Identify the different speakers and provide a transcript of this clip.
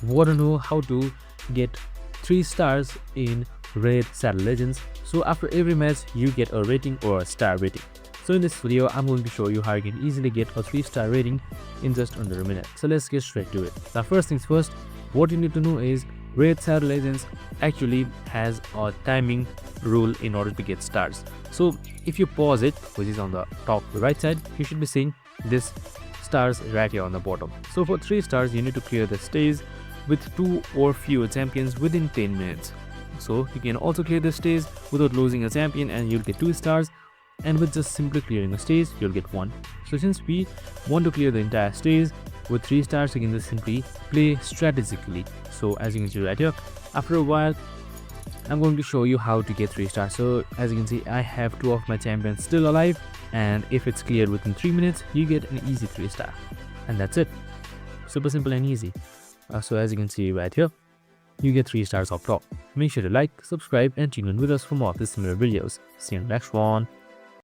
Speaker 1: Want to know how to get 3 stars in Raid Shadow Legends? So after every match you get a rating or a star rating. So in this video I'm going to show you how you can easily get a 3-star rating in just under a minute. So let's get straight to it. Now first things first, what you need to know is Raid Shadow Legends actually has a timing rule in order to get stars. So if you pause it, which is on the top right side, you should be seeing this stars right here on the bottom. So for 3 stars you need to clear the stage with 2 or fewer champions within 10 minutes. So you can also clear the stage without losing a champion and you'll get 2 stars, and with just simply clearing a stage you'll get 1. So since we want to clear the entire stage with 3 stars, you can just simply play strategically. So as you can see right here, after a while I'm going to show you how to get 3 stars. So as you can see, I have 2 of my champions still alive, and if it's cleared within 3 minutes you get an easy 3 star, and that's it. Super simple and easy. So as you can see right here, you get 3 stars off top. Make sure to like, subscribe and tune in with us for more of these similar videos. See you in the next one.